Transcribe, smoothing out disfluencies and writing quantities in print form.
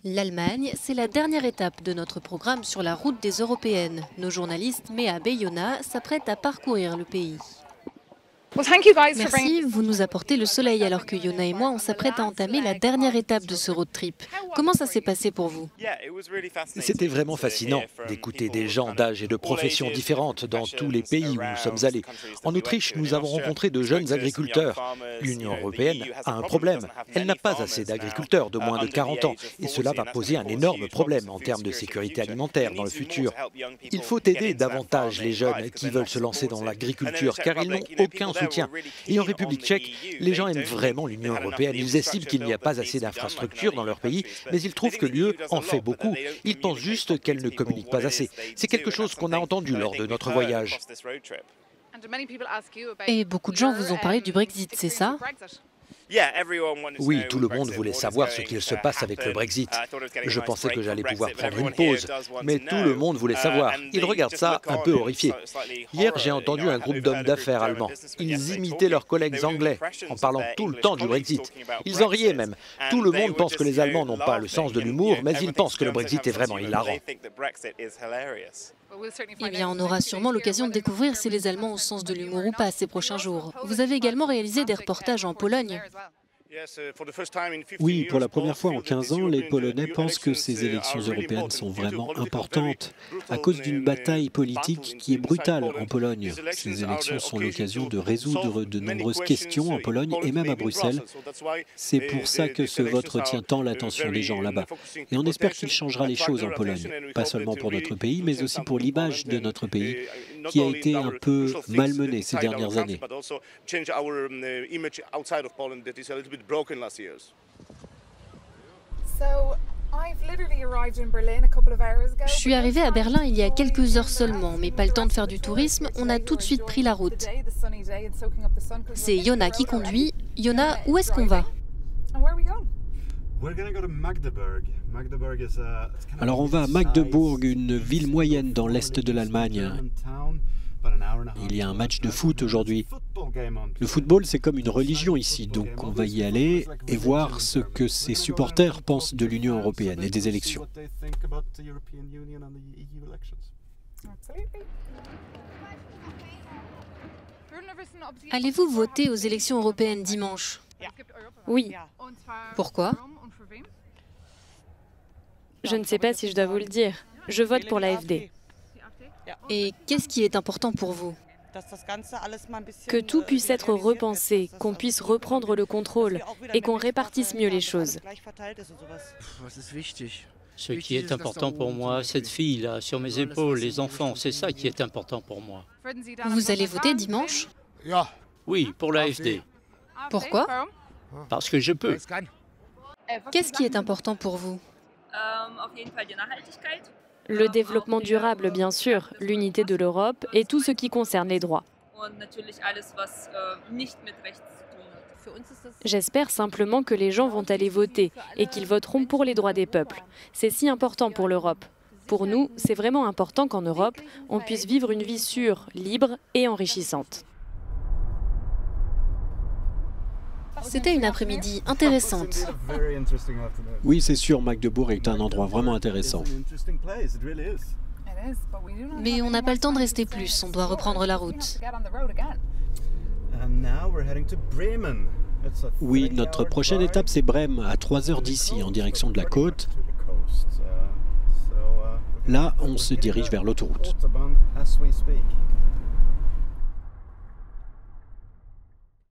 L'Allemagne, c'est la dernière étape de notre programme sur la route des Européennes. Nos journalistes Meab et Yona s'apprêtent à parcourir le pays. Merci, vous nous apportez le soleil alors que Yona et moi on s'apprête à entamer la dernière étape de ce road trip. Comment ça s'est passé pour vous? C'était vraiment fascinant d'écouter des gens d'âge et de professions différentes dans tous les pays où nous sommes allés. En Autriche, nous avons rencontré de jeunes agriculteurs. L'Union européenne a un problème. Elle n'a pas assez d'agriculteurs de moins de 40 ans et cela va poser un énorme problème en termes de sécurité alimentaire dans le futur. Il faut aider davantage les jeunes qui veulent se lancer dans l'agriculture car ils n'ont aucun soutien. Et en République tchèque, les gens aiment vraiment l'Union européenne. Ils estiment qu'il n'y a pas assez d'infrastructures dans leur pays, mais ils trouvent que l'UE en fait beaucoup. Ils pensent juste qu'elle ne communique pas assez. C'est quelque chose qu'on a entendu lors de notre voyage. Et beaucoup de gens vous ont parlé du Brexit, c'est ça? Oui, tout le monde voulait savoir ce qu'il se passe avec le Brexit. Je pensais que j'allais pouvoir prendre une pause, mais tout le monde voulait savoir. Ils regardent ça un peu horrifiés. Hier, j'ai entendu un groupe d'hommes d'affaires allemands. Ils imitaient leurs collègues anglais en parlant tout le temps du Brexit. Ils en riaient même. Tout le monde pense que les Allemands n'ont pas le sens de l'humour, mais ils pensent que le Brexit est vraiment hilarant. Eh bien, on aura sûrement l'occasion de découvrir si les Allemands ont le sens de l'humour ou pas ces prochains jours. Vous avez également réalisé des reportages en Pologne. Oui, pour la première fois en 15 ans, les Polonais pensent que ces élections européennes sont vraiment importantes à cause d'une bataille politique qui est brutale en Pologne. Ces élections sont l'occasion de résoudre de nombreuses questions en Pologne et même à Bruxelles. C'est pour ça que ce vote retient tant l'attention des gens là-bas. Et on espère qu'il changera les choses en Pologne, pas seulement pour notre pays, mais aussi pour l'image de notre pays, qui a été un peu malmené ces dernières années. Je suis arrivée à Berlin il y a quelques heures seulement, mais pas le temps de faire du tourisme, on a tout de suite pris la route. C'est Yona qui conduit. Yona, où est-ce qu'on va? Alors on va à Magdebourg, une ville moyenne dans l'est de l'Allemagne. Il y a un match de foot aujourd'hui. Le football, c'est comme une religion ici, donc on va y aller et voir ce que ses supporters pensent de l'Union européenne et des élections. Allez-vous voter aux élections européennes dimanche? Oui. Pourquoi? Je ne sais pas si je dois vous le dire. Je vote pour l'AfD. Et qu'est-ce qui est important pour vous? Que tout puisse être repensé, qu'on puisse reprendre le contrôle et qu'on répartisse mieux les choses. Ce qui est important pour moi, cette fille-là, sur mes épaules, les enfants, c'est ça qui est important pour moi. Vous allez voter dimanche? Oui, pour l'AfD. Pourquoi? Parce que je peux. Qu'est-ce qui est important pour vous? Le développement durable, bien sûr, l'unité de l'Europe et tout ce qui concerne les droits. J'espère simplement que les gens vont aller voter et qu'ils voteront pour les droits des peuples. C'est si important pour l'Europe. Pour nous, c'est vraiment important qu'en Europe, on puisse vivre une vie sûre, libre et enrichissante. C'était une après-midi intéressante. Oui, c'est sûr, Magdebourg est un endroit vraiment intéressant. Mais on n'a pas le temps de rester plus, on doit reprendre la route. Oui, notre prochaine étape, c'est Brême, à 3 heures d'ici, en direction de la côte. Là, on se dirige vers l'autoroute.